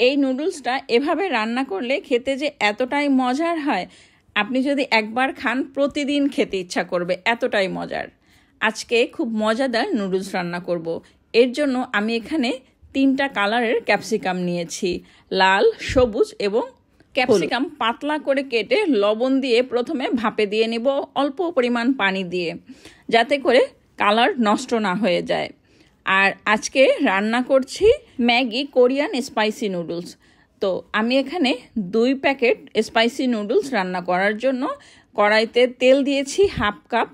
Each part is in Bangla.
এই নুডলসটা এভাবে রান্না করলে খেতে যে এতটাই মজার হয়, আপনি যদি একবার খান প্রতিদিন খেতে ইচ্ছা করবে, এতটাই মজার। আজকে খুব মজাদার নুডলস রান্না করব। এর জন্য আমি এখানে 3টা কালারের ক্যাপসিকাম নিয়েছি, লাল, সবুজ এবং ক্যাপসিকাম পাতলা করে কেটে লবণ দিয়ে প্রথমে ভাপে দিয়ে নেব অল্প পরিমাণ পানি দিয়ে, যাতে করে কালার নষ্ট না হয়ে যায়। আর আজকে রান্না করছি ম্যাগি কোরিয়ান স্পাইসি নুডলস। তো আমি এখানে 2 প্যাকেট স্পাইসি নুডলস রান্না করার জন্য কড়াইতে তেল দিয়েছি, হাফ কাপ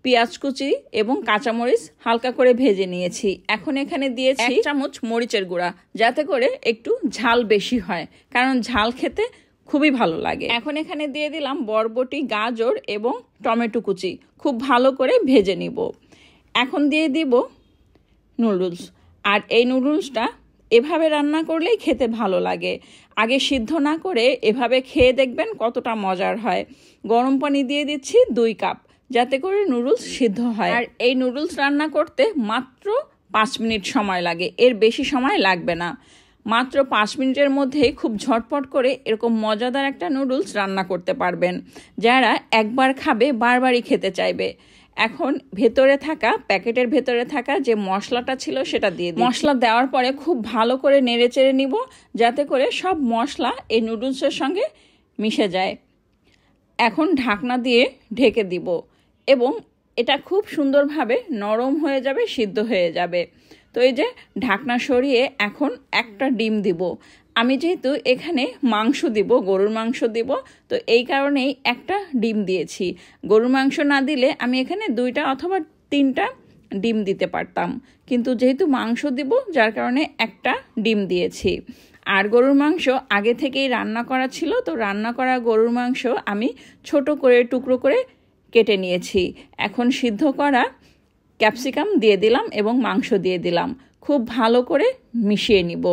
পেঁয়াজ কুচি এবং কাঁচামরিচ হালকা করে ভেজে নিয়েছি। এখন এখানে দিয়েছি 1 চামচ মরিচের গুঁড়া, যাতে করে একটু ঝাল বেশি হয়, কারণ ঝাল খেতে খুবই ভালো লাগে। এখন এখানে দিয়ে দিলাম বরবটি, গাজর এবং টমেটো কুচি, খুব ভালো করে ভেজে নিব। এখন দিয়ে দিব নুডলস। আর এই নুডলসটা এভাবে রান্না করলেই খেতে ভালো লাগে। আগে সিদ্ধ না করে এভাবে খেয়ে দেখবেন কতটা মজার হয়। গরম পানি দিয়ে দিচ্ছি 2 কাপ, যাতে করে নুডলস সিদ্ধ হয়। আর এই নুডলস রান্না করতে মাত্র 5 মিনিট সময় লাগে, এর বেশি সময় লাগবে না। মাত্র 5 মিনিটের মধ্যেই খুব ঝটপট করে এরকম মজাদার একটা নুডলস রান্না করতে পারবেন। যারা একবার খাবে বারবারই খেতে চাইবে। এখন প্যাকেটের ভেতরে থাকা যে মশলাটা ছিল সেটা দিয়ে দিই। মশলা দেওয়ার পরে খুব ভালো করে নেড়েচেড়ে নিব, যাতে করে সব মশলা এই নুডলসের সঙ্গে মিশে যায়। এখন ঢাকনা দিয়ে ঢেকে দিব এবং এটা খুব সুন্দরভাবে নরম হয়ে যাবে, সিদ্ধ হয়ে যাবে। তো এই যে ঢাকনা সরিয়ে এখন একটা ডিম দিব। আমি যেহেতু এখানে মাংস দিব, গরুর মাংস দিব, তো এই কারণেই একটা ডিম দিয়েছি। গরুর মাংস না দিলে আমি এখানে 2টা অথবা 3টা ডিম দিতে পারতাম, কিন্তু যেহেতু মাংস দিব যার কারণে একটা ডিম দিয়েছি। আর গরুর মাংস আগে থেকেই রান্না করা ছিল, তো রান্না করা গরুর মাংস আমি ছোট করে টুকরো করে কেটে নিয়েছি। এখন সিদ্ধ করা ক্যাপসিকাম দিয়ে দিলাম এবং মাংস দিয়ে দিলাম, খুব ভালো করে মিশিয়ে নিব।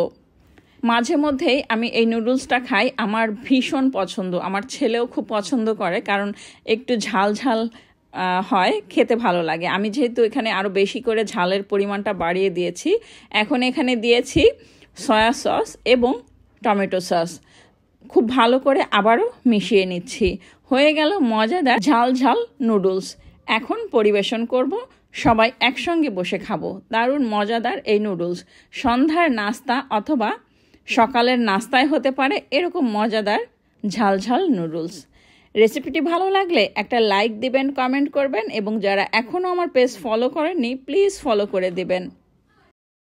মাঝে মধ্যেই আমি এই নুডলসটা খাই, আমার ভীষণ পছন্দ, আমার ছেলেও খুব পছন্দ করে, কারণ একটু ঝাল ঝাল হয়, খেতে ভালো লাগে। আমি যেহেতু এখানে আরও বেশি করে ঝালের পরিমাণটা বাড়িয়ে দিয়েছি। এখন এখানে দিয়েছি সয়া সস এবং টমেটো সস, খুব ভালো করে আবারও মিশিয়ে নিচ্ছি। হয়ে গেল মজাদার ঝাল ঝাল নুডলস। এখন পরিবেশন করব, সবাই একসঙ্গে বসে খাবো। দারুণ মজাদার এই নুডলস সন্ধ্যার নাস্তা অথবা সকালের নাস্তায় হতে পারে এরকম মজাদার ঝাল ঝাল নুডলস। রেসিপিটি ভালো লাগলে একটা লাইক দিবেন, কমেন্ট করবেন এবং যারা এখনও আমার পেজ ফলো করেননি প্লিজ ফলো করে দিবেন।